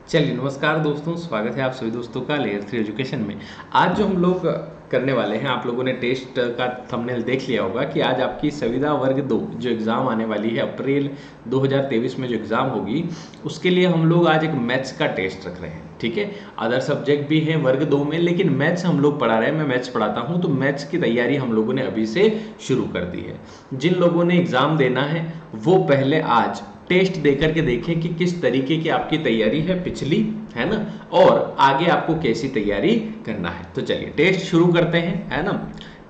चलिए नमस्कार दोस्तों, स्वागत है आप सभी दोस्तों का लेयर 3 एजुकेशन में। आज जो हम लोग करने वाले हैं, आप लोगों ने टेस्ट का थंबनेल देख लिया होगा कि आज आपकी संविदा वर्ग 2 जो एग्ज़ाम आने वाली है अप्रैल 2023 में जो एग्ज़ाम होगी, उसके लिए हम लोग आज एक मैथ्स का टेस्ट रख रहे हैं। ठीक है, अदर सब्जेक्ट भी हैं वर्ग 2 में, लेकिन मैथ्स हम लोग पढ़ा रहे हैं। मैं मैथ्स पढ़ाता हूँ, तो मैथ्स की तैयारी हम लोगों ने अभी से शुरू कर दी है। जिन लोगों ने एग्ज़ाम देना है वो पहले आज टेस्ट देकर के देखें कि किस तरीके की आपकी तैयारी है पिछली, है ना, और आगे आपको कैसी तैयारी करना है। तो चलिए टेस्ट शुरू करते हैं, है ना।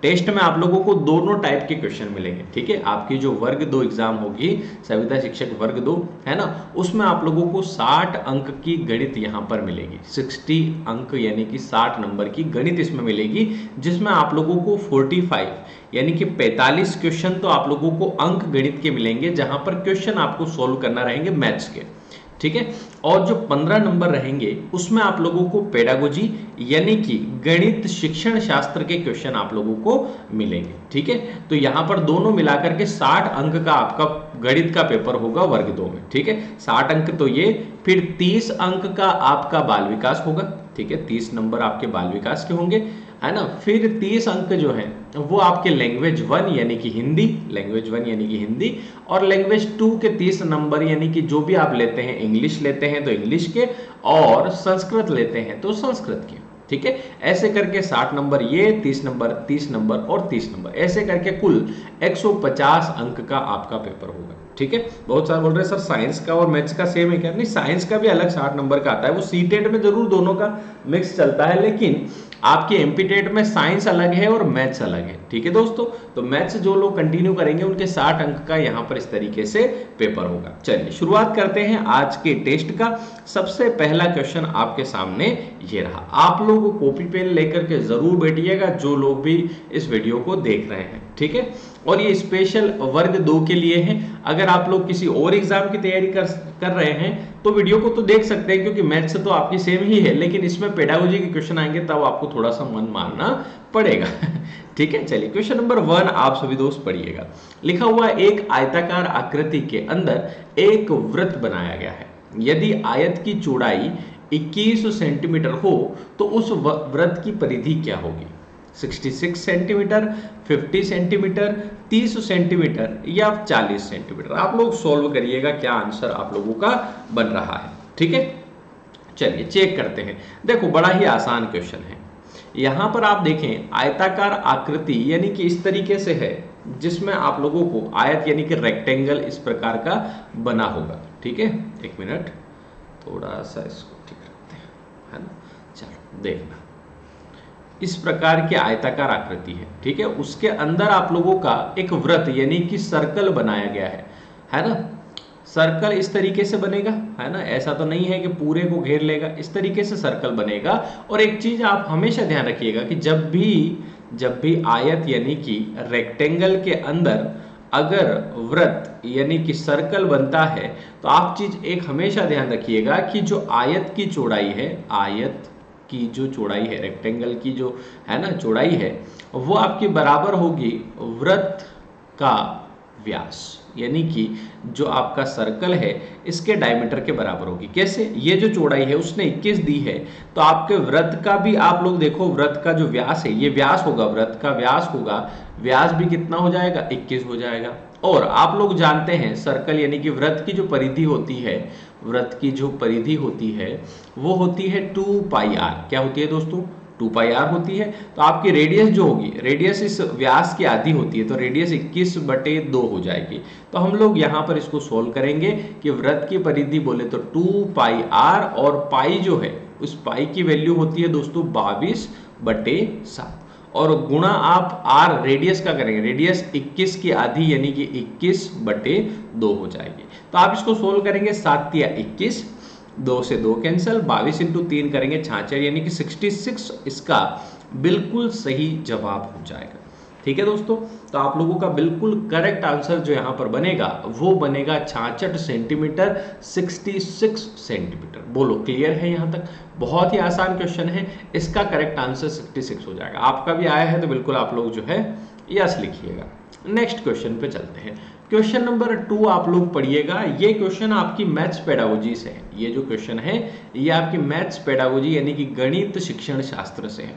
टेस्ट में आप लोगों को दोनों टाइप के क्वेश्चन मिलेंगे। ठीक है, आपकी जो वर्ग 2 एग्जाम होगी, संविदा शिक्षक वर्ग 2, है ना, उसमें आप लोगों को 60 अंक की गणित यहाँ पर मिलेगी। 60 अंक यानी कि 60 नंबर की गणित इसमें मिलेगी, जिसमें आप लोगों को 45 यानी कि 45 क्वेश्चन तो आप लोगों को अंक गणित के मिलेंगे, जहां पर क्वेश्चन आपको सोल्व करना रहेंगे मैथ्स के। ठीक है, और जो 15 नंबर रहेंगे उसमें आप लोगों को पेडागोजी यानी कि गणित शिक्षण शास्त्र के क्वेश्चन आप लोगों को मिलेंगे। ठीक है, तो यहां पर दोनों मिलाकर के 60 अंक का आपका गणित का पेपर होगा वर्ग 2 में। ठीक है, 60 अंक तो ये, फिर 30 अंक का आपका बाल विकास होगा। ठीक है, 30 नंबर आपके बाल विकास के होंगे, है ना। फिर 30 अंक जो है वो आपके लैंग्वेज 1 यानी कि हिंदी, लैंग्वेज 1 यानी कि हिंदी, और लैंग्वेज 2 के 30 नंबर यानी कि जो भी आप लेते हैं, इंग्लिश लेते हैं तो इंग्लिश के, और संस्कृत लेते हैं तो संस्कृत के। ठीक है, ऐसे करके 60 नंबर ये, 30 नंबर, 30 नंबर और 30 नंबर, ऐसे करके कुल 150 अंक का आपका पेपर होगा। ठीक है, बहुत सारे बोल रहे हैं सर साइंस का और मैथ्स का सेम है क्या? नहीं, साइंस का भी अलग 60 नंबर का आता है, वो सीटेट में जरूर दोनों का मिक्स चलता है, लेकिन आपके एमपीटेट में साइंस अलग है और मैथ्स अलग है। ठीक है दोस्तों, तो मैथ्स जो लोग कंटिन्यू करेंगे उनके 60 अंक का यहाँ पर इस तरीके से पेपर होगा। चलिए शुरुआत करते हैं आज के टेस्ट का। सबसे पहला क्वेश्चन आपके सामने ये रहा। आप लोग कॉपी पेन लेकर के जरूर बैठिएगा, जो लोग भी इस वीडियो को देख रहे हैं। ठीक है, और ये स्पेशल वर्ग 2 के लिए है। अगर आप लोग किसी और एग्जाम की तैयारी कर रहे हैं तो वीडियो को तो देख सकते हैं, क्योंकि मैथ्स तो आपकी सेम ही है, लेकिन इसमें पेडागोजी के क्वेश्चन आएंगे तब आपको थोड़ा सा मन मारना पड़ेगा। ठीक है, चलिए क्वेश्चन नंबर 1 आप सभी दोस्त पढ़िएगा। लिखा हुआ एक आयताकार आकृति के अंदर एक वृत्त बनाया गया है। यदि आयत की चौड़ाई 21 सेंटीमीटर हो तो उस वृत्त की परिधि क्या होगी? 66 सेंटीमीटर, 50 सेंटीमीटर, 30 सेंटीमीटर या 40 सेंटीमीटर? आप लोग सॉल्व करिएगा क्या आंसर आप लोगों का बन रहा है। ठीक है, चलिए चेक करते हैं। देखो बड़ा ही आसान क्वेश्चन है। यहां पर आप देखें आयताकार आकृति यानी कि इस तरीके से है, जिसमें आप लोगों को आयत यानी कि रेक्टेंगल इस प्रकार का बना होगा। ठीक है, एक मिनट, थोड़ा सा इसको ठीक रखते हैं, है ना। चलो देखना, इस प्रकार की आयताकार आकृति है। ठीक है, उसके अंदर आप लोगों का एक वृत्त यानी कि सर्कल बनाया गया है ना। सर्कल इस तरीके से बनेगा, है ना, ऐसा तो नहीं है कि पूरे को घेर लेगा, इस तरीके से सर्कल बनेगा। और एक चीज आप हमेशा ध्यान रखिएगा कि जब भी आयत यानी कि रेक्टेंगल के अंदर अगर वृत्त यानी कि सर्कल बनता है, तो आप चीज एक हमेशा ध्यान रखिएगा कि जो आयत की चौड़ाई है, आयत की जो चौड़ाई है, रेक्टेंगल की जो है ना चौड़ाई है, वो आपकी बराबर होगी वृत्त का व्यास, यानी कि जो आपका सर्कल है इसके डायमीटर के बराबर होगी। कैसे? ये जो चौड़ाई है उसने 21 दी है, तो आपके वृत्त का भी आप लोग देखो, वृत्त का जो व्यास है ये व्यास होगा, वृत्त का व्यास होगा, व्यास भी कितना हो जाएगा? 21 हो जाएगा। और आप लोग जानते हैं सर्कल यानी कि वृत्त की जो परिधि होती है, वृत्त की जो परिधि होती है वो होती है 2 पाई आर। क्या होती है दोस्तों? 2 पाई आर होती है। तो आपकी रेडियस जो होगी, रेडियस इस व्यास की आधी होती है, तो रेडियस 21/2 हो जाएगी। तो हम लोग यहाँ पर इसको सोल्व करेंगे कि वृत्त की परिधि बोले तो 2 पाई आर, और पाई जो है उस पाई की वैल्यू होती है दोस्तों 22/7, और गुणा आप आर रेडियस का करेंगे, रेडियस 21 की आधी यानी कि 21/2 हो जाएगी। तो आप इसको सोल्व करेंगे, 7 या 21, 2 से 2 कैंसिल, 22 इंटू 3 करेंगे 66 यानी कि 66 इसका बिल्कुल सही जवाब हो जाएगा। ठीक है दोस्तों, तो आप लोगों का बिल्कुल करेक्ट आंसर जो यहाँ पर बनेगा वो बनेगा 66 सेंटीमीटर, 66 सेंटीमीटर। बोलो क्लियर है यहाँ तक? बहुत ही आसान क्वेश्चन है, इसका करेक्ट आंसर 66 हो जाएगा। आपका भी आया है तो बिल्कुल आप लोग जो है यस लिखिएगा। नेक्स्ट क्वेश्चन पे चलते हैं। क्वेश्चन नंबर 2 आप लोग पढ़िएगा। ये क्वेश्चन आपकी मैथ्स पेडागोजी से है। ये जो क्वेश्चन है ये आपकी मैथ्स पेडागोजी यानी कि गणित शिक्षण शास्त्र से है।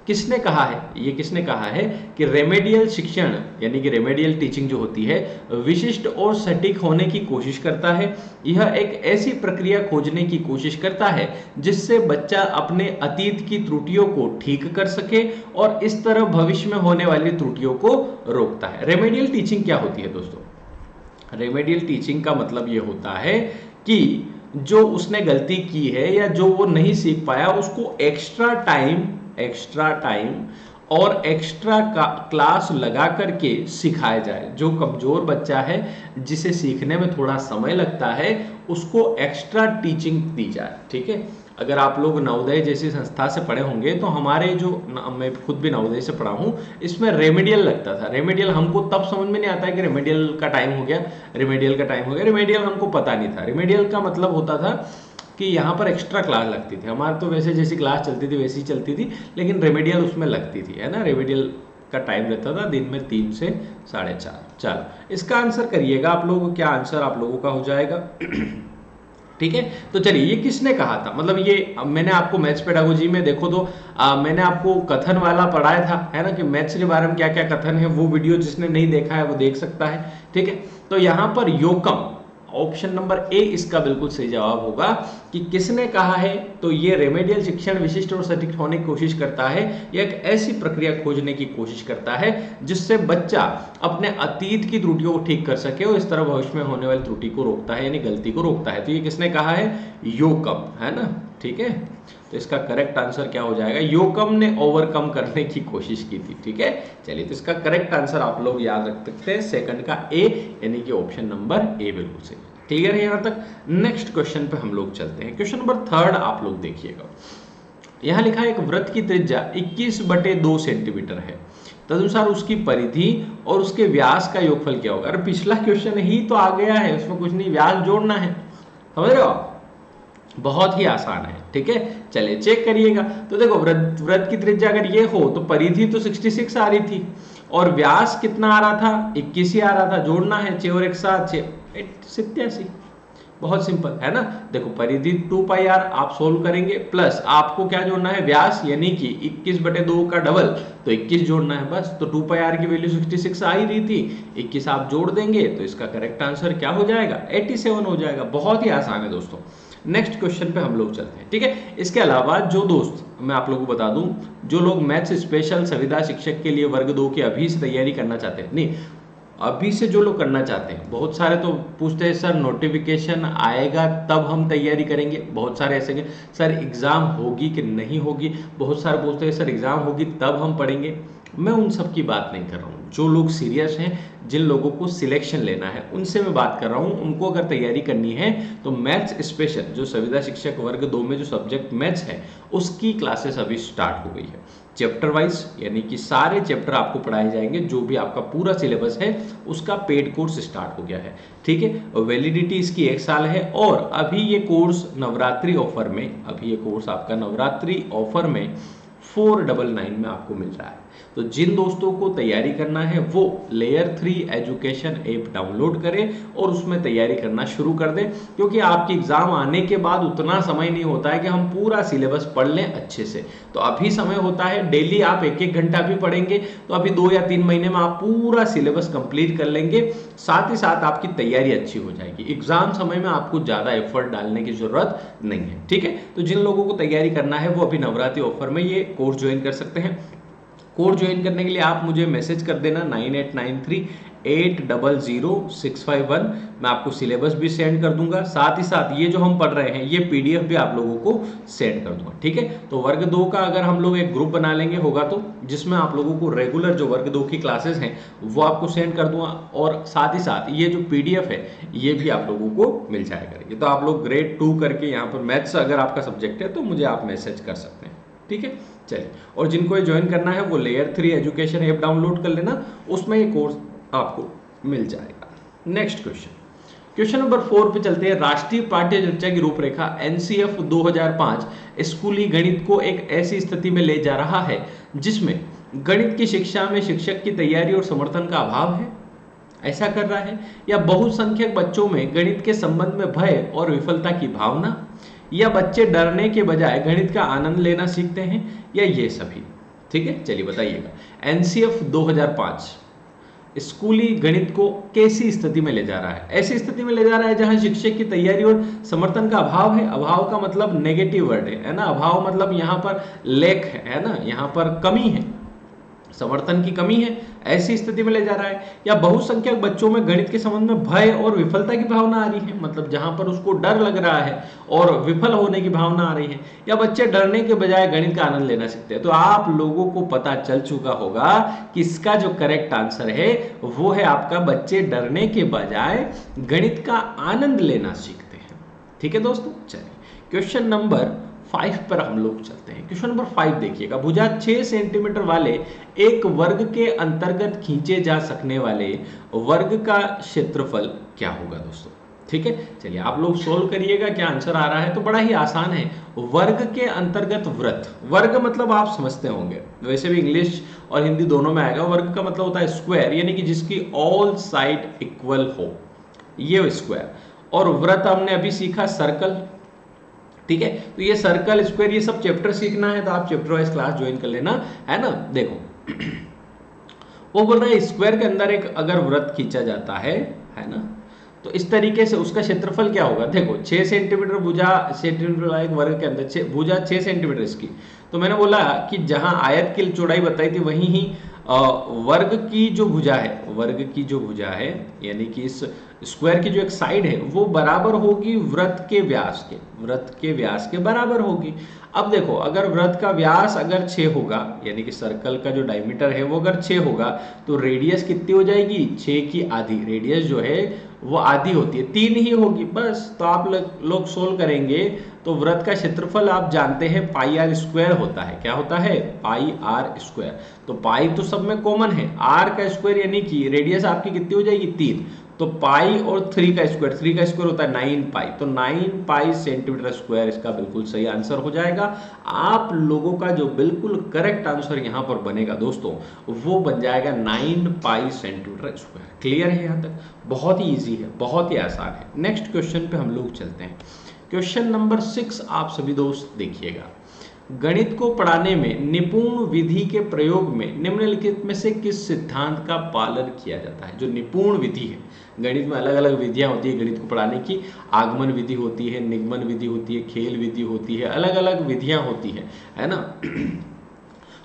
किसने कहा है, ये किसने कहा है कि रेमेडियल शिक्षण यानी कि रेमेडियल टीचिंग जो होती है विशिष्ट और सटीक होने की कोशिश करता है। यह एक ऐसी प्रक्रिया खोजने की कोशिश करता है जिससे बच्चा अपने अतीत की त्रुटियों को ठीक कर सके और इस तरह भविष्य में होने वाली त्रुटियों को रोकता है। रेमेडियल टीचिंग क्या होती है दोस्तों? रेमेडियल टीचिंग का मतलब ये होता है कि जो उसने गलती की है या जो वो नहीं सीख पाया उसको एक्स्ट्रा टाइम और एक्स्ट्रा क्लास लगा करके सिखाया जाए। जो कमजोर बच्चा है जिसे सीखने में थोड़ा समय लगता है उसको एक्स्ट्रा टीचिंग दी जाए। ठीक है, अगर आप लोग नवोदय जैसी संस्था से पढ़े होंगे तो हमारे जो मैं खुद भी नवोदय से पढ़ा हूँ इसमें रेमेडियल लगता था। रेमेडियल हमको तब समझ में नहीं आता है कि रेमेडियल का टाइम हो गया, रेमेडियल हमको पता नहीं था। रेमेडियल का मतलब होता था कि यहाँ पर एक्स्ट्रा क्लास लगती थी। हमारे तो वैसे जैसी क्लास चलती थी वैसी चलती थी, लेकिन रेमेडियल उसमें लगती थी, है ना। रेमेडियल का टाइम रहता था दिन में 3 से 4:30। चलो इसका आंसर करिएगा आप लोगों, क्या आंसर आप लोगों का हो जाएगा? ठीक है, तो चलिए ये किसने कहा था, मतलब ये मैंने आपको मैथ्स पेडागोजी में देखो तो मैंने आपको कथन वाला पढ़ाया था, है ना, कि मैथ्स के बारे में क्या क्या कथन है। वो वीडियो जिसने नहीं देखा है वो देख सकता है। ठीक है, तो यहाँ पर योकम ऑप्शन नंबर ए इसका बिल्कुल सही जवाब होगा कि किसने कहा है, तो ये रेमेडियल शिक्षण विशिष्ट और सटीक होने की कोशिश करता है। यह एक ऐसी प्रक्रिया खोजने की कोशिश करता है जिससे बच्चा अपने अतीत की त्रुटियों को ठीक कर सके और इस तरह भविष्य में होने वाली त्रुटि को रोकता है यानी गलती को रोकता है। तो ये किसने कहा है? योकम, है ना। ठीक है, तो इसका करेक्ट आंसर क्या हो जाएगा? योकम ने ओवरकम करने की कोशिश की थी। ठीक है, चलिए तो इसका करेक्ट आंसर आप लोग याद रख सकते हैं सेकंड का ए यानी कि ऑप्शन नंबर ए बिल्कुल सही। ठीक है यहाँ तक। नेक्स्ट क्वेश्चन पे हम लोग चलते हैं। क्वेश्चन नंबर 3 आप लोग देखिएगा। यहाँ लिखा है एक वृत्त की त्रिज्या 21/2 सेंटीमीटर है, तदनुसार उसकी परिधि और उसके व्यास का योगफल क्या होगा? अरे पिछला क्वेश्चन ही तो आ गया है, उसमें कुछ नहीं, व्यास जोड़ना है, समझ रहे हो आप? बहुत ही आसान है। ठीक है, चलिए चेक करिएगा। तो देखो वृत्त की त्रिज्या अगर ये हो तो परिधि तो 66 आ रही थी और व्यास कितना आ रहा था? 21 ही आ रहा था। जोड़ना है 6 और 1 7, 87। बहुत सिंपल है ना। देखो परिधि 2πr आप सोल्व करेंगे, प्लस आपको क्या जोड़ना है? व्यास, यानी कि 21/2 का डबल, तो 21 जोड़ना है बस। तो 2πr की वैल्यू 66 आ ही रही थी, 21 आप जोड़ देंगे तो इसका करेक्ट आंसर क्या हो जाएगा? 87 हो जाएगा। बहुत ही आसान है दोस्तों। नेक्स्ट क्वेश्चन पे हम लोग चलते हैं। ठीक है, इसके अलावा जो दोस्त मैं आप लोगों को बता दूं, जो लोग मैथ्स स्पेशल संविदा शिक्षक के लिए वर्ग 2 की अभी से तैयारी करना चाहते हैं, नहीं अभी से जो लोग करना चाहते हैं, बहुत सारे तो पूछते हैं सर नोटिफिकेशन आएगा तब हम तैयारी करेंगे। बहुत सारे ऐसे कि सर एग्जाम होगी कि नहीं होगी, बहुत सारे पूछते हैं सर एग्जाम होगी तब हम पढ़ेंगे। मैं उन सब की बात नहीं कर रहा हूँ। जो लोग सीरियस हैं, जिन लोगों को सिलेक्शन लेना है, उनसे मैं बात कर रहा हूँ। उनको अगर तैयारी करनी है तो मैथ्स स्पेशल जो संविदा शिक्षक वर्ग 2 में जो सब्जेक्ट मैथ्स है उसकी क्लासेस अभी स्टार्ट हो गई है। चैप्टर वाइज यानी कि सारे चैप्टर आपको पढ़ाए जाएंगे। जो भी आपका पूरा सिलेबस है उसका पेड कोर्स स्टार्ट हो गया है। ठीक है, वैलिडिटी इसकी 1 साल है और अभी ये कोर्स नवरात्रि ऑफर में, अभी ये कोर्स आपका नवरात्रि ऑफर में 499 में आपको मिल रहा है। तो जिन दोस्तों को तैयारी करना है वो लेयर 3 एजुकेशन ऐप डाउनलोड करें और उसमें तैयारी करना शुरू कर दें, क्योंकि आपकी एग्जाम आने के बाद उतना समय नहीं होता है कि हम पूरा सिलेबस पढ़ लें अच्छे से। तो अभी समय होता है, डेली आप 1-1 घंटा भी पढ़ेंगे तो अभी 2 या 3 महीने में आप पूरा सिलेबस कंप्लीट कर लेंगे। साथ ही साथ आपकी तैयारी अच्छी हो जाएगी। एग्जाम समय में आपको ज्यादा एफर्ट डालने की जरूरत नहीं है। ठीक है, तो जिन लोगों को तैयारी करना है वो अभी नवरात्रि ऑफर में ये कोर्स ज्वाइन कर सकते हैं। कोर्स ज्वाइन करने के लिए आप मुझे मैसेज कर देना 9893800651। मैं आपको सिलेबस भी सेंड कर दूंगा, साथ ही साथ ये जो हम पढ़ रहे हैं ये पीडीएफ भी आप लोगों को सेंड कर दूंगा। ठीक है, तो वर्ग 2 का अगर हम लोग एक ग्रुप बना लेंगे होगा तो, जिसमें आप लोगों को रेगुलर जो वर्ग 2 की क्लासेस हैं वो आपको सेंड कर दूंगा और साथ ही साथ ये जो पीडीएफ है ये भी आप लोगों को मिल जाया करेगी। तो आप लोग ग्रेड 2 करके यहाँ पर मैथ्स अगर आपका सब्जेक्ट है तो मुझे आप मैसेज कर सकते हैं। ठीक है, चलिए, और जिनको ये ज्वाइन करना है वो लेयर 3 एजुकेशन ऐप डाउनलोड कर लेना, उसमें ये कोर्स आपको मिल जाएगा। नेक्स्ट क्वेश्चन नंबर 4 पे चलते हैं। राष्ट्रीय पाठ्य चर्चा की रूपरेखा एनसीएफ 2005 स्कूली गणित को एक ऐसी स्थिति में ले जा रहा है जिसमें गणित की शिक्षा में शिक्षक की तैयारी और समर्थन का अभाव है। ऐसा कर रहा है, या बहुसंख्यक बच्चों में गणित के संबंध में भय और विफलता की भावना, या बच्चे डरने के बजाय गणित का आनंद लेना सीखते हैं, या ये सभी। ठीक है, चलिए बताइएगा। एनसीएफ 2005 स्कूली गणित को कैसी स्थिति में ले जा रहा है? ऐसी स्थिति में ले जा रहा है जहां शिक्षक की तैयारी और समर्थन का अभाव है। अभाव का मतलब नेगेटिव वर्ड है ना, अभाव मतलब यहाँ पर लेक है ना, यहाँ पर कमी है, समर्थन की कमी है, ऐसी स्थिति में ले जा रहा है। या बहुसंख्यक बच्चों में गणित के संबंध में भय और विफलता की भावना आ रही है, मतलब जहां पर उसको डर लग रहा है और विफल होने की भावना आ रही है। या बच्चे डरने के बजाय गणित का आनंद लेना सीखते हैं। तो आप लोगों को पता चल चुका होगा कि इसका जो करेक्ट आंसर है वो है आपका बच्चे डरने के बजाय गणित का आनंद लेना सीखते हैं। ठीक है दोस्तों, चलिए क्वेश्चन नंबर 5 पर हम लोग चलते हैं। क्वेश्चन नंबर 5 देखिएगा। भुजा 6 सेंटीमीटर वाले एक वर्ग के अंतर्गत खींचे जा सकने वाले वर्ग का क्षेत्रफल क्या होगा दोस्तों? ठीक है, चलिए आप लोग सोल्व करिएगा, क्या आंसर आ रहा है। तो बड़ा ही आसान है, वर्ग के अंतर्गत वृत्त। वर्ग मतलब आप समझते होंगे, वैसे भी इंग्लिश और हिंदी दोनों में आएगा। वर्ग का मतलब होता है स्क्वायर, यानी कि जिसकी ऑल साइड इक्वल हो, ये स्क्वायर। और वृत्त हमने अभी सीखा सर्कल। ठीक है, तो ये सर्कल, स्क्वायर, ये सब चैप्टर सीखना है तो आप चैप्टर वाइज क्लास ज्वाइन कर लेना, है ना। देखो वो बोल रहा है स्क्वायर के अंदर एक अगर वृत्त खींचा जाता है ना, तो इस तरीके से उसका क्षेत्रफल क्या होगा। देखो 6 सेंटीमीटर भुजा, सेंटीमीटर एक वर्ग के अंदर भुजा 6 सेंटीमीटर इसकी। तो मैंने बोला कि जहां आयत की चौड़ाई बताई थी वहीं ही वर्ग की जो भुजा है, वर्ग की जो भुजा है यानी कि इस स्क्वायर की जो एक साइड है वो बराबर होगी वृत्त के व्यास के, वृत्त के व्यास के बराबर होगी। अब देखो अगर वृत्त का व्यास अगर 6 होगा, यानी कि सर्कल का जो डायमीटर है वो अगर 6 होगा, तो रेडियस कितनी हो जाएगी? 6 की आधी। रेडियस जो है वो आधी होती है, 3 ही होगी बस। तो आप लोग सोल्व करेंगे तो वृत्त का क्षेत्रफल आप जानते हैं पाई आर स्क्वायर होता है। क्या होता है? पाई आर स्क्वायर। तो पाई तो सब में कॉमन है, आर का स्क्वायर यानी कि रेडियस आपकी कितनी हो जाएगी? 3। तो पाई और 3 का स्क्वायर, 3 का स्क्वायर होता है 9 पाई, तो 9 पाई सेंटीमीटर स्क्वायर इसका बिल्कुल सही आंसर हो जाएगा। आप लोगों का जो बिल्कुल करेक्ट आंसर यहाँ पर बनेगा दोस्तों वो बन जाएगा 9 पाई सेंटीमीटर स्क्वायर। क्लियर है यहाँ तक? बहुत ही ईजी है, बहुत ही आसान है। नेक्स्ट क्वेश्चन पे हम लोग चलते हैं। क्वेश्चन नंबर 6 आप सभी दोस्त देखिएगा। गणित को पढ़ाने में निपुण विधि के प्रयोग में निम्नलिखित में से किस सिद्धांत का पालन किया जाता है? जो निपुण विधि है, गणित में अलग अलग विधियां होती है गणित को पढ़ाने की। आगमन विधि होती है, निगमन विधि होती है, खेल विधि होती है, अलग अलग विधियां होती है ना।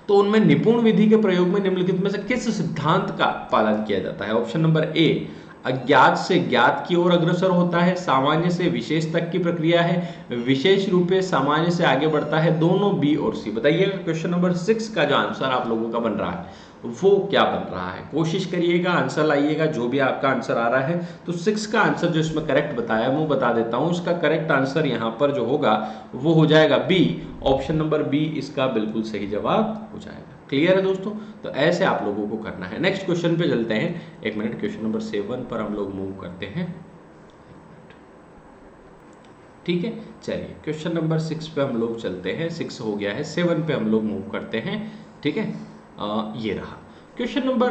तो उनमें निपुण विधि के प्रयोग में निम्नलिखित में से किस सिद्धांत का पालन किया जाता है? ऑप्शन नंबर ए अज्ञात से ज्ञात की ओर अग्रसर होता है, सामान्य से विशेष तक की प्रक्रिया है, विशेष रूप से सामान्य से आगे बढ़ता है, दोनों बी और सी। बताइएगा क्वेश्चन नंबर 6 का जो आंसर आप लोगों का बन रहा है वो क्या बन रहा है? कोशिश करिएगा, आंसर लाइएगा। जो भी आपका आंसर आ रहा है तो 6 का आंसर जो इसमें करेक्ट बताया वो बता देता हूं। उसका करेक्ट आंसर यहाँ पर जो होगा वो हो जाएगा बी। ऑप्शन नंबर बी इसका बिल्कुल सही जवाब हो जाएगा। क्लियर है दोस्तों? तो ऐसे आप लोगों को करना है। नेक्स्ट क्वेश्चन पे चलते हैं। एक मिनट, क्वेश्चन नंबर 7 पर हम लोग मूव करते हैं। ठीक है, चलिए क्वेश्चन नंबर 6 पे हम लोग चलते हैं। 6 हो गया है, 7 पे हम लोग मूव करते हैं। ठीक है, ये रहा क्वेश्चन नंबर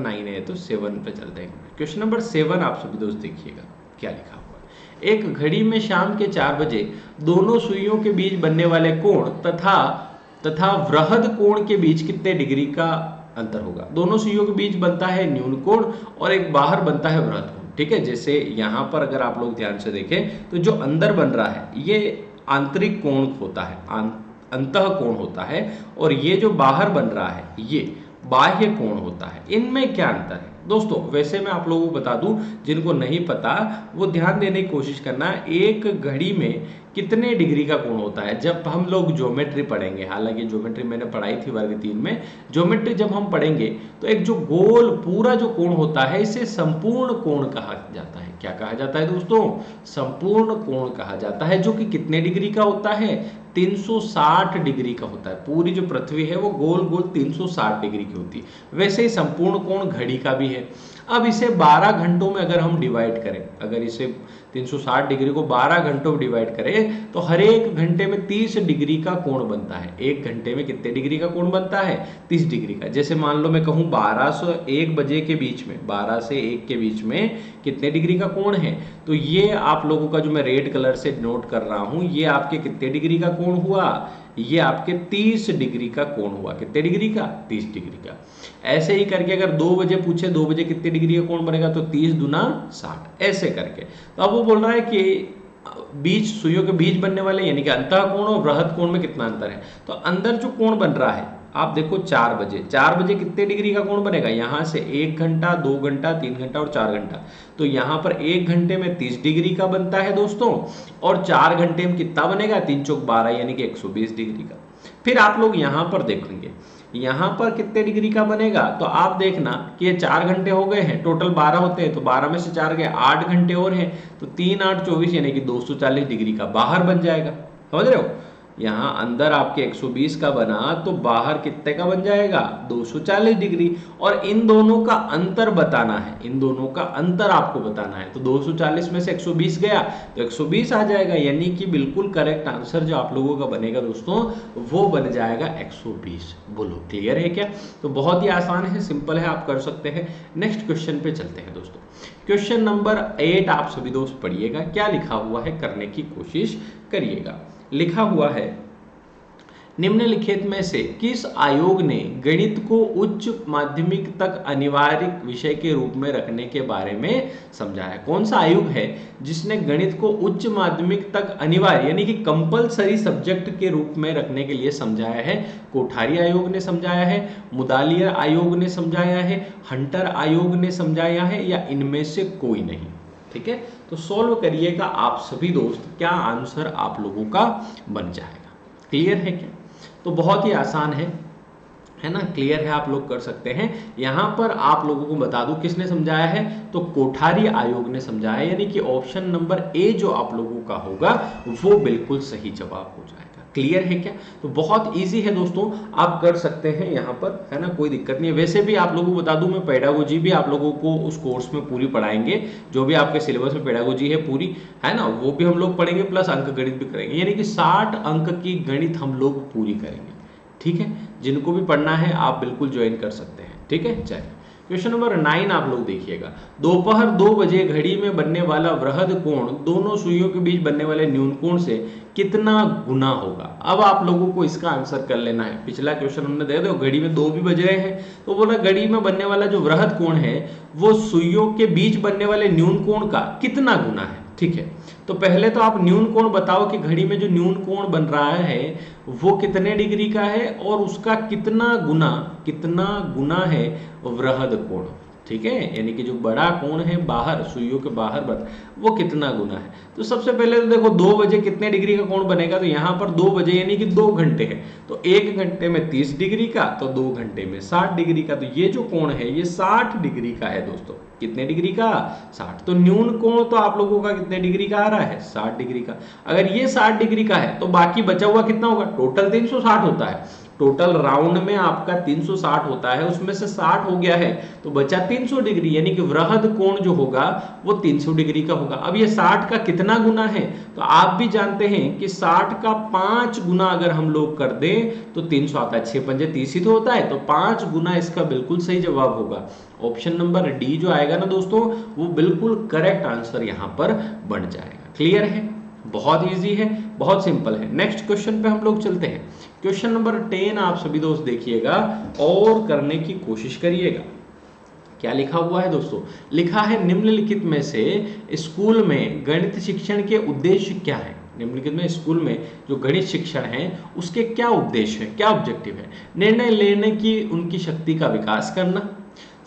9 है तो 7 पे चलते हैं। क्वेश्चन नंबर 7 आप सभी दोस्त देखिएगा क्या लिखा हुआ है। एक घड़ी में शाम के 4 बजे दोनों सुइयों के बीच बनने वाले कोण तथा वृहद कोण के बीच कितने डिग्री का अंतर होगा? दोनों सुइयों के बीच बनता है न्यून कोण और एक बाहर बनता है वृहद कोण। ठीक है, जैसे यहाँ पर अगर आप लोग ध्यान से देखें तो जो अंदर बन रहा है ये आंतरिक कोण होता है, अंतः कोण होता है, और ये जो बाहर बन रहा है ये बाह्य कोण होता है। इनमें क्या अंतर है दोस्तों? वैसे मैं आप लोगों को बता दूं, जिनको नहीं पता वो ध्यान देने की कोशिश करना। एक घड़ी में कितने डिग्री का कोण होता है? जब हम लोग ज्योमेट्री पढ़ेंगे, हालांकि ज्योमेट्री मैंने पढ़ाई थी वर्ग 3 में, ज्योमेट्री जब हम पढ़ेंगे तो एक जो गोल पूरा जो कोण होता है इसे संपूर्ण कोण कहा जाता है। क्या कहा जाता है दोस्तों? संपूर्ण कोण कहा जाता है, जो कि कितने डिग्री का होता है? 360 डिग्री का होता है। पूरी जो पृथ्वी है वो गोल गोल 360 डिग्री की होती है। वैसे ही संपूर्ण कोण घड़ी का भी है। अब इसे 12 घंटों में अगर हम डिवाइड करें, अगर इसे 360 डिग्री को 12 घंटों में डिवाइड करें तो हर एक घंटे में 30 डिग्री का कोण बनता है। एक घंटे में कितने डिग्री का कोण बनता है? 30 डिग्री का। जैसे मान लो मैं कहूँ 12 से 1 बजे के बीच में, 12 से 1 के बीच में कितने डिग्री का कोण है, तो ये आप लोगों का जो मैं रेड कलर से नोट कर रहा हूँ, ये आपके कितने डिग्री का कोण हुआ? ये आपके 30 डिग्री का कोण हुआ। कितने डिग्री का? 30 डिग्री का। ऐसे ही करके अगर 2 बजे पूछे 2 बजे कितने डिग्री का कोण बनेगा, तो 30 दूना 60, ऐसे करके। तो अब वो बोल रहा है कि बीच सुइयों के बीच बनने वाले यानी कि अंतः कोण और बृहद कोण में कितना अंतर है। तो अंदर जो कोण बन रहा है आप देखो 4 बजे, 4 बजे कितने डिग्री का कोण बनेगा? यहाँ से 1 घंटा, 2 घंटा, 3 घंटा और 4 घंटा। तो यहाँ पर 1 घंटे में 30 डिग्री का बनता है दोस्तों, और 4 घंटे में कितना बनेगा? 3 चौक 12 यानी कि 120 डिग्री का। फिर आप लोग यहाँ पर देखेंगे, यहाँ पर कितने डिग्री का बनेगा, तो आप देखना कि ये 4 घंटे हो गए हैं, टोटल 12 होते हैं, तो 12 में से 4 गए, 8 घंटे और हैं, तो 3 8 24 यानी कि 240 डिग्री का बाहर बन जाएगा। समझ रहे हो? यहाँ अंदर आपके 120 का बना तो बाहर कितने का बन जाएगा? 240 डिग्री। और इन दोनों का अंतर बताना है, इन दोनों का अंतर आपको बताना है। तो 240 में से 120 गया तो 120 आ जाएगा, यानी कि बिल्कुल करेक्ट आंसर जो आप लोगों का बनेगा दोस्तों वो बन जाएगा 120। बोलो क्लियर है क्या? तो बहुत ही आसान है, सिंपल है, आप कर सकते हैं। नेक्स्ट क्वेश्चन पे चलते हैं दोस्तों। क्वेश्चन नंबर 8 आप सभी दोस्त पढ़िएगा, क्या लिखा हुआ है करने की कोशिश करिएगा। लिखा हुआ है, निम्नलिखित में से किस आयोग ने गणित को उच्च माध्यमिक तक अनिवार्य विषय के रूप में रखने के बारे में समझाया? कौन सा आयोग है जिसने गणित को उच्च माध्यमिक तक अनिवार्य यानी कि कंपलसरी सब्जेक्ट के रूप में रखने के लिए समझाया है? कोठारी आयोग ने समझाया है, मुदालियर आयोग ने समझाया है, हंटर आयोग ने समझाया है, या इनमें से कोई नहीं? ठीक है, तो सॉल्व करिएगा आप सभी दोस्त, क्या आंसर आप लोगों का बन जाएगा। क्लियर है क्या? तो बहुत ही आसान है ना, क्लियर है, आप लोग कर सकते हैं। यहां पर आप लोगों को बता दूं किसने समझाया है, तो कोठारी आयोग ने समझाया, यानी कि ऑप्शन नंबर ए जो आप लोगों का होगा वो बिल्कुल सही जवाब हो जाएगा। क्लियर है क्या? तो बहुत इजी है दोस्तों, आप कर सकते हैं यहाँ पर, है ना, कोई दिक्कत नहीं है। वैसे भी आप लोगों को बता दूं, मैं पेडागोजी भी आप लोगों को उस कोर्स में पूरी पढ़ाएंगे, जो भी आपके सिलेबस में पेडागोजी है पूरी, है ना, वो भी हम लोग पढ़ेंगे, प्लस अंक गणित भी करेंगे, यानी कि 60 अंक की गणित हम लोग पूरी करेंगे। ठीक है, जिनको भी पढ़ना है आप बिल्कुल ज्वाइन कर सकते हैं। ठीक है, चलिए क्वेश्चन नंबर 9 आप लोग देखिएगा। दोपहर 2 बजे घड़ी में बनने वाला वृहद कोण दोनों सुइयों के बीच बनने वाले न्यून कोण से कितना गुना होगा? अब आप लोगों को इसका आंसर कर लेना है। पिछला क्वेश्चन हमने दे दो, घड़ी में 2 भी बज रहे हैं, तो बोला घड़ी में बनने वाला जो वृहद कोण है वो सुइयों के बीच बनने वाले न्यून कोण का कितना गुना है। ठीक है, तो पहले तो आप न्यून कोण बताओ कि घड़ी में जो न्यून कोण बन रहा है वो कितने डिग्री का है और उसका कितना गुना है वृहद कोण। ठीक है, यानी कि जो बड़ा कोण है बाहर, सुइयों के बाहर बन, वो कितना गुना है। तो सबसे पहले तो देखो 2 बजे कितने डिग्री का कोण बनेगा, तो यहाँ पर 2 बजे यानी कि 2 घंटे है, तो 1 घंटे में 30 डिग्री का, तो 2 घंटे में 60 डिग्री का। तो ये जो कोण है ये 60 डिग्री का है दोस्तों। कितने डिग्री का? 60। तो न्यून कोण तो आप लोगों का कितने डिग्री का आ रहा है? 60 डिग्री का। अगर ये 60 डिग्री का है तो बाकी बचा हुआ कितना होगा? टोटल 360 होता है, टोटल राउंड में आपका 360 होता है, उसमें से 60 हो गया है तो बचा 300 डिग्री, यानी कि वृहद कोण जो होगा वो 300 डिग्री का होगा। अब ये 60 का कितना गुना है, तो आप भी जानते हैं कि 60 का 5 गुना अगर हम लोग कर दें तो 300 आता है, 6 पंजे 30 ही तो होता है, तो 5 गुना इसका बिल्कुल सही जवाब होगा। ऑप्शन नंबर डी जो आएगा ना दोस्तों वो बिल्कुल करेक्ट आंसर यहां पर बन जाएगा। क्लियर है? बहुत इजी है, बहुत सिंपल है। नेक्स्ट क्वेश्चन पे हम लोग चलते हैं। क्वेश्चन नंबर 10 आप सभी दोस्त देखिएगा और करने की कोशिश करिएगा। क्या लिखा हुआ है दोस्तों? लिखा है निम्नलिखित में से स्कूल में गणित शिक्षण के उद्देश्य क्या है? निम्नलिखित में स्कूल में जो गणित शिक्षण है उसके क्या उद्देश्य है, क्या ऑब्जेक्टिव है? निर्णय लेने की उनकी शक्ति का विकास करना,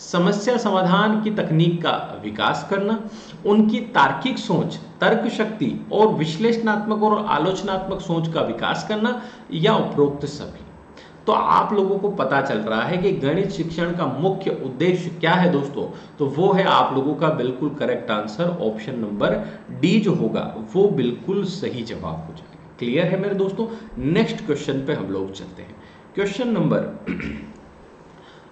समस्या समाधान की तकनीक का विकास करना, उनकी तार्किक सोच, तर्क शक्ति और विश्लेषणात्मक और आलोचनात्मक सोच का विकास करना, या उपरोक्त सभी। तो आप लोगों को पता चल रहा है कि गणित शिक्षण का मुख्य उद्देश्य क्या है दोस्तों, तो वो है आप लोगों का बिल्कुल correct answer option number D जो होगा वो बिल्कुल सही जवाब हो जाएगा। क्लियर है मेरे दोस्तों? नेक्स्ट क्वेश्चन पे हम लोग चलते हैं। क्वेश्चन नंबर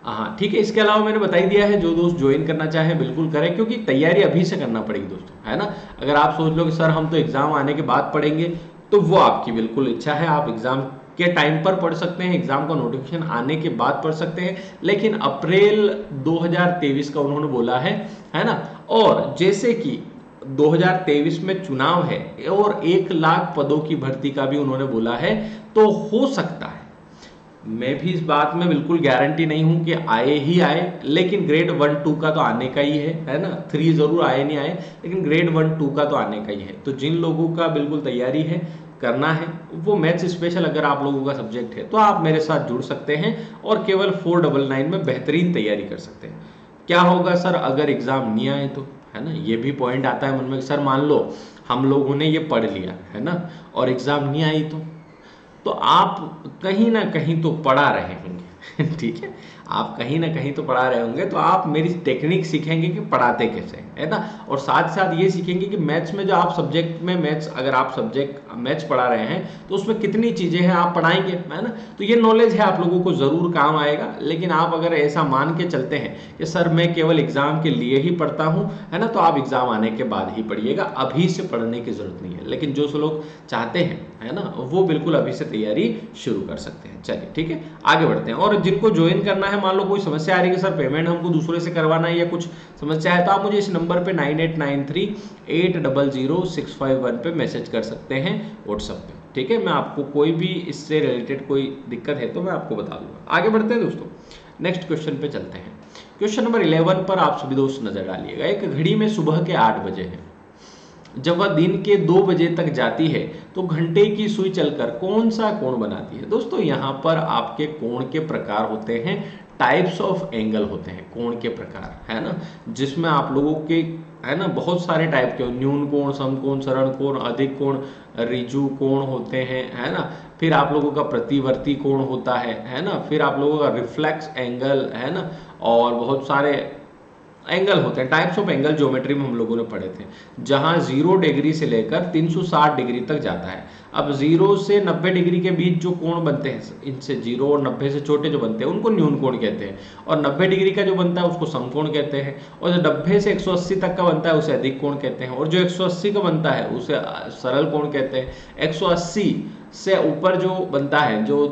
हाँ ठीक है, इसके अलावा मैंने बता ही दिया है, जो दोस्त ज्वाइन करना चाहे बिल्कुल करें, क्योंकि तैयारी अभी से करना पड़ेगी दोस्तों, है ना। अगर आप सोच लो कि सर हम तो एग्जाम आने के बाद पढ़ेंगे, तो वो आपकी बिल्कुल इच्छा है, आप एग्जाम के टाइम पर पढ़ सकते हैं, एग्जाम का नोटिफिकेशन आने के बाद पढ़ सकते हैं, लेकिन अप्रैल 2023 का उन्होंने बोला है ना। और जैसे कि 2023 में चुनाव है और 1 लाख पदों की भर्ती का भी उन्होंने बोला है, तो हो सकता है, मैं भी इस बात में बिल्कुल गारंटी नहीं हूं कि आए ही आए, लेकिन ग्रेड 1-2 का तो आने का ही है ना। 3 जरूर आए नहीं आए, लेकिन ग्रेड 1-2 का तो आने का ही है। तो जिन लोगों का बिल्कुल तैयारी है, करना है, वो मैथ्स स्पेशल अगर आप लोगों का सब्जेक्ट है, तो आप मेरे साथ जुड़ सकते हैं और केवल 499 में बेहतरीन तैयारी कर सकते हैं। क्या होगा सर अगर एग्जाम नहीं आए तो, है ना, ये भी पॉइंट आता है मन में। सर मान लो हम लोगों ने ये पढ़ लिया है ना, और एग्जाम नहीं आई तो आप कहीं ना कहीं तो पढ़ा रहे होंगे ठीक है, आप कहीं ना कहीं तो पढ़ा रहे होंगे, तो आप मेरी टेक्निक सीखेंगे कि पढ़ाते कैसे, है ना। और साथ साथ ये सीखेंगे कि मैथ्स में जो आप सब्जेक्ट में मैथ्स, अगर आप सब्जेक्ट मैथ्स पढ़ा रहे हैं, तो उसमें कितनी चीज़ें हैं आप पढ़ाएंगे, है ना। तो ये नॉलेज है, आप लोगों को ज़रूर काम आएगा। लेकिन आप अगर ऐसा मान के चलते हैं कि सर मैं केवल एग्जाम के लिए ही पढ़ता हूँ, है ना, तो आप एग्जाम आने के बाद ही पढ़िएगा, अभी से पढ़ने की जरूरत नहीं है। लेकिन जो लोग चाहते हैं, है ना, वो बिल्कुल अभी से तैयारी शुरू कर सकते हैं। चलिए ठीक है, आगे बढ़ते हैं। और जिनको ज्वाइन करना है, मान लो कोई समस्या आ रही है कि सर पेमेंट हमको दूसरे से करवाना है या कुछ समस्या है, तो आप मुझे इस नंबर पे 9893800651 पे मैसेज कर सकते हैं व्हाट्सएप पे, ठीक है। मैं आपको कोई भी इससे रिलेटेड कोई दिक्कत है तो मैं आपको बता दूंगा। आगे बढ़ते हैं दोस्तों, नेक्स्ट क्वेश्चन पे चलते हैं। क्वेश्चन नंबर 11 पर आप सभी दोस्त नजर डालिएगा। एक घड़ी में सुबह के 8 बजे है, जब वह दिन के 2 बजे तक जाती है तो घंटे की सुई चलकर कौन सा कोण बनाती है। दोस्तों यहाँ पर आपके कोण के प्रकार होते हैं, टाइप्स ऑफ एंगल होते हैं कोण के प्रकार, है ना, जिसमें आप लोगों के, है ना, बहुत सारे टाइप के न्यून कोण, समकोण, सरण कोण, अधिक कोण, ऋजु कोण होते हैं, है ना। फिर आप लोगों का प्रतिवर्ती कोण होता है ना। फिर आप लोगों का रिफ्लेक्स एंगल, है ना, और बहुत सारे एंगल होते हैं, टाइप्स ऑफ एंगल ज्योमेट्री में हम लोगों ने पढ़े थे, जहां 0 डिग्री से लेकर 360 डिग्री तक जाता है। अब 0 से 90 डिग्री के बीच जो कोण बनते हैं, इनसे 0 और 90 से छोटे जो बनते हैं उनको न्यून कोण कहते हैं, और 90 डिग्री का जो बनता है उसको समकोण कहते हैं, और जो 90 से 180 तक का बनता है उसे अधिक कोण कहते हैं, और जो 180 का बनता है उसे सरल कोण कहते हैं। 180 से ऊपर जो बनता है, जो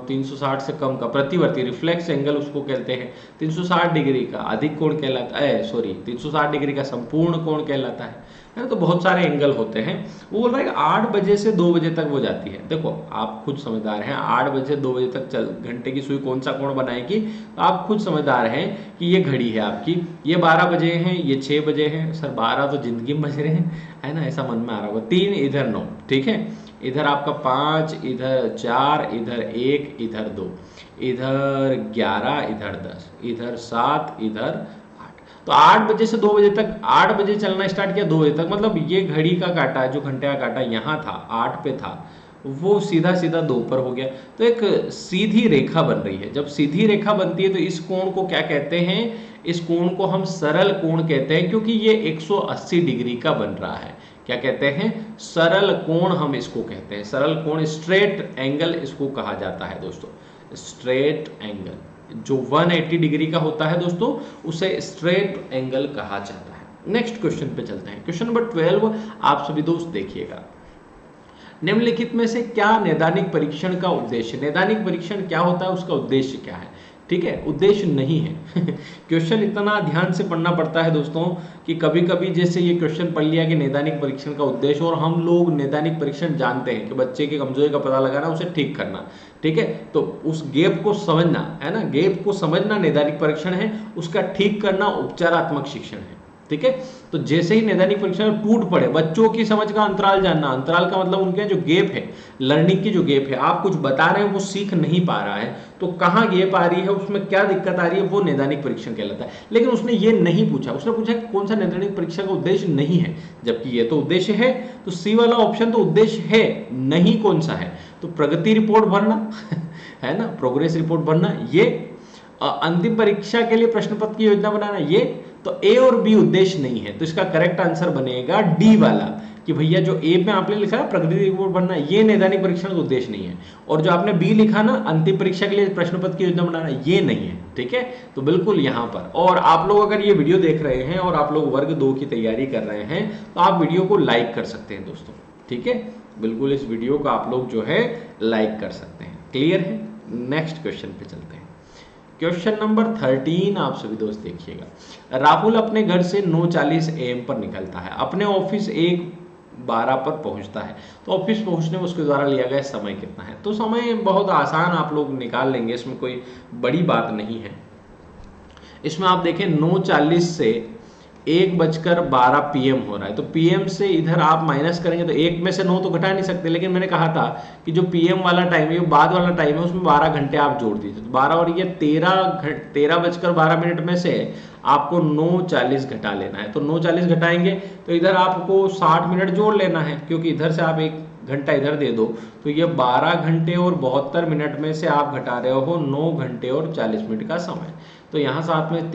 360 से कम का प्रतिवर्ती रिफ्लेक्स एंगल उसको कहते हैं। 360 डिग्री का अधिक कोण कहलाता है, 360 डिग्री का संपूर्ण कोण कहलाता है ना। तो बहुत सारे एंगल होते हैं। वो बोल रहा है कि 8 बजे से 2 बजे तक वो जाती है। देखो आप खुद समझदार हैं, 8 बजे से 2 बजे तक घंटे की सुई कौन सा कोण बनाएगी, तो आप खुद समझदार हैं कि ये घड़ी है आपकी, ये 12 बजे हैं, ये 6 बजे हैं। सर 12 तो जिंदगी में बज रहे हैं, है ना, ऐसा मन में आ रहा होगा। 3 इधर 9, ठीक है, इधर आपका 5, इधर 4, इधर 1, इधर 2, इधर 11, इधर 10, इधर 7, इधर 8। तो 8 बजे से 2 बजे तक, 8 बजे चलना स्टार्ट किया 2 बजे तक, मतलब ये घड़ी का काटा, जो घंटे का काटा यहाँ था 8 पे था, वो सीधा सीधा 2 पर हो गया। तो एक सीधी रेखा बन रही है। जब सीधी रेखा बनती है तो इस कोण को क्या कहते हैं, इस कोण को हम सरल कोण कहते हैं, क्योंकि ये 180 डिग्री का बन रहा है। क्या कहते हैं, सरल कोण हम इसको कहते हैं। सरल कोण, स्ट्रेट एंगल इसको कहा जाता है दोस्तों। स्ट्रेट एंगल जो 180 डिग्री का होता है दोस्तों, उसे स्ट्रेट एंगल कहा जाता है। नेक्स्ट क्वेश्चन पे चलते हैं। क्वेश्चन नंबर 12 आप सभी दोस्त देखिएगा। निम्नलिखित में से क्या नैदानिक परीक्षण का उद्देश्य, नैदानिक परीक्षण क्या होता है, उसका उद्देश्य क्या है, ठीक है, उद्देश्य नहीं है क्वेश्चन इतना ध्यान से पढ़ना पड़ता है दोस्तों कि कभी कभी जैसे ये क्वेश्चन पढ़ लिया कि नैदानिक परीक्षण का उद्देश्य, और हम लोग नैदानिक परीक्षण जानते हैं कि बच्चे की कमजोरी का पता लगाना, उसे ठीक करना, ठीक है, तो उस गैप को समझना, है ना, गैप को समझना नैदानिक परीक्षण है, उसका ठीक करना उपचारात्मक शिक्षण है, ठीक है। तो जैसे ही नैदानिक परीक्षण टूट पड़े, बच्चों की समझ का अंतराल जानना, अंतराल का मतलब उनके जो गैप है, लर्निंग की जो गैप है, आप कुछ बता रहे हैं वो सीख नहीं पा रहा है, तो कहाँ गैप आ रही है, उसमें क्या दिक्कत आ रही है, वो नैदानिक परीक्षण कहलाता है। लेकिन उसने ये नहीं पूछा, उसने पूछा कि कौन सा नैदानिक परीक्षण का उद्देश्य नहीं है, जबकि ये तो उद्देश्य है। तो सी वाला ऑप्शन तो उद्देश्य है, नहीं कौन सा है, तो प्रगति रिपोर्ट भरना है ना, प्रोग्रेस रिपोर्ट भरना, ये अंतिम परीक्षा के लिए प्रश्न पत्र की योजना बनाना, ये तो ए और बी उद्देश्य नहीं है। तो इसका करेक्ट आंसर बनेगा डी वाला, कि भैया जो ए में आपने लिखा है प्रकृति रिपोर्ट बनना, ये नैदानिक परीक्षण का उद्देश्य नहीं है, और जो आपने बी लिखा ना अंतिम परीक्षा के लिए प्रश्न पत्र की योजना बनाना, ये नहीं है, ठीक है। तो बिल्कुल यहाँ पर, और आप लोग अगर ये वीडियो देख रहे हैं और आप लोग वर्ग 2 की तैयारी कर रहे हैं तो आप वीडियो को लाइक कर सकते हैं दोस्तों, ठीक है। बिल्कुल इस वीडियो को आप लोग जो है लाइक कर सकते हैं। क्लियर है? नेक्स्ट क्वेश्चन पे चलते हैं। क्वेश्चन नंबर 13 आप सभी दोस्त देखिएगा। राहुल अपने घर से 9:40 AM पर निकलता है, अपने ऑफिस 1:12 पर पहुंचता है, तो ऑफिस पहुंचने में उसके द्वारा लिया गया समय कितना है? तो समय बहुत आसान आप लोग निकाल लेंगे, इसमें कोई बड़ी बात नहीं है। इसमें आप देखें 9:40 से 1:12 PM हो रहा है, तो PM से इधर आप माइनस करेंगे तो 1 में से 9 तो घटा नहीं सकते, लेकिन मैंने कहा था कि जो PM वाला टाइम है, बाद वाला टाइम है, उसमें 12 घंटे आप जोड़ दीजिए, तो 12 और ये 13:12 में से आपको 9:40 घटा लेना है। तो 9:40 घटाएंगे तो इधर आपको 60 मिनट जोड़ लेना है, क्योंकि इधर से आप 1 घंटा इधर दे दो, तो ये 12 घंटे और 72 मिनट में से आप घटा रहे हो 9 घंटे और 40 मिनट का समय। तो यहाँ साथ में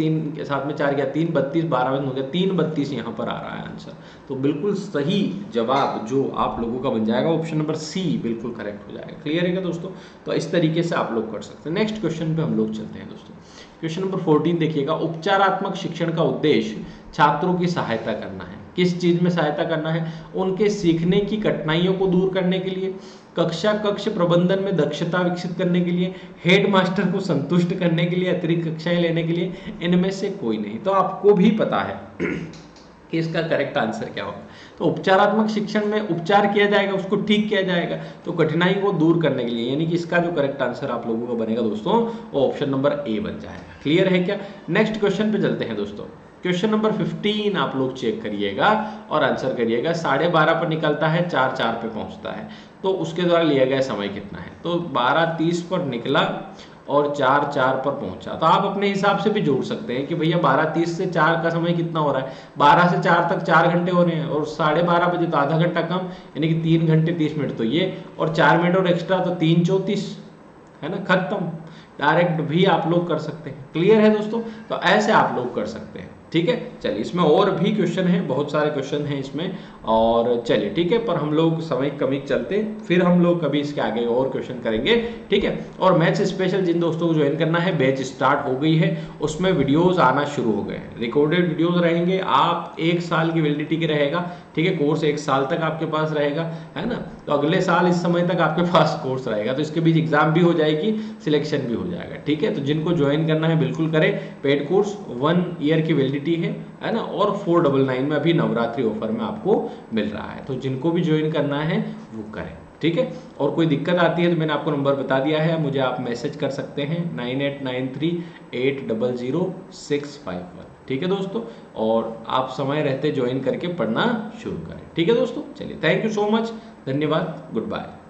4 गया 3, 32, 12 हो गया 3:32 यहाँ पर आ रहा है आंसर। तो बिल्कुल सही जवाब जो आप लोगों का बन जाएगा ऑप्शन नंबर सी बिल्कुल करेक्ट हो जाएगा। क्लियर है क्या दोस्तों? तो इस तरीके से आप लोग कर सकते हैं। नेक्स्ट क्वेश्चन पे हम लोग चलते हैं दोस्तों। क्वेश्चन नंबर 14 देखिएगा। उपचारात्मक शिक्षण का उद्देश्य छात्रों की सहायता करना है। किस चीज में सहायता करना है? उनके सीखने की कठिनाइयों को दूर करने के लिए, कक्ष प्रबंधन में दक्षता विकसित करने के लिए, हेड मास्टर को संतुष्ट करने के लिए, अतिरिक्त कक्षाएं लेने के लिए, इनमें से कोई नहीं। तो आपको भी पता है कि इसका करेक्ट आंसर क्या होगा। तो उपचारात्मक शिक्षण में उपचार किया जाएगा, उसको ठीक किया जाएगा, तो कठिनाई को दूर करने के लिए, यानी कि इसका जो करेक्ट आंसर आप लोगों का बनेगा दोस्तों वो ऑप्शन नंबर ए बन जाएगा। क्लियर है क्या? नेक्स्ट क्वेश्चन पे चलते हैं दोस्तों। क्वेश्चन नंबर 15 आप लोग चेक करिएगा और आंसर करिएगा। 12:30 पर निकलता है, 4:04 पे पहुंचता है, तो उसके द्वारा लिया गया समय कितना है? तो 12:30 पर निकला और 4:04 पर पहुंचा। तो आप अपने हिसाब से भी जोड़ सकते हैं कि भैया 12:30 से 4 का समय कितना हो रहा है? 12 से 4 तक 4 घंटे हो रहे हैं, और 12:30 बजे तो आधा घंटा कम, यानी कि 3 घंटे 30 मिनट, तो ये और 4 मिनट और एक्स्ट्रा तो 3:34 है ना, खत्म। डायरेक्ट भी आप लोग कर सकते हैं। क्लियर है दोस्तों? तो ऐसे आप लोग कर सकते हैं, ठीक है। चलिए इसमें और भी क्वेश्चन हैं, बहुत सारे क्वेश्चन हैं इसमें, और चलिए ठीक है, पर हम लोग समय कमी चलते फिर हम लोग कभी इसके आगे और क्वेश्चन करेंगे, ठीक है। और मैथ्स स्पेशल जिन दोस्तों को ज्वाइन करना है, बैच स्टार्ट हो गई है, उसमें वीडियोस आना शुरू हो गए हैं, रिकॉर्डेड वीडियोस रहेंगे। आप 1 साल की वैलिडिटी के रहेगा, ठीक है। कोर्स 1 साल तक आपके पास रहेगा, है ना। तो अगले साल इस समय तक आपके पास कोर्स रहेगा, तो इसके बीच एग्जाम भी हो जाएगी, सिलेक्शन भी हो जाएगा, ठीक है। तो जिनको ज्वाइन करना है बिल्कुल करें। पेड कोर्स 1 ईयर की वैलिडिटी है ना, और 499 में अभी नवरात्रि ऑफर में आपको मिल रहा है, तो जिनको भी ज्वाइन करना है वो करें, ठीक है। और कोई दिक्कत आती है तो मैंने आपको नंबर बता दिया है, मुझे आप मैसेज कर सकते हैं 9893800651, ठीक है दोस्तों। और आप समय रहते ज्वाइन करके पढ़ना शुरू करें, ठीक है दोस्तों। चलिए थैंक यू सो मच, धन्यवाद, गुड बाय।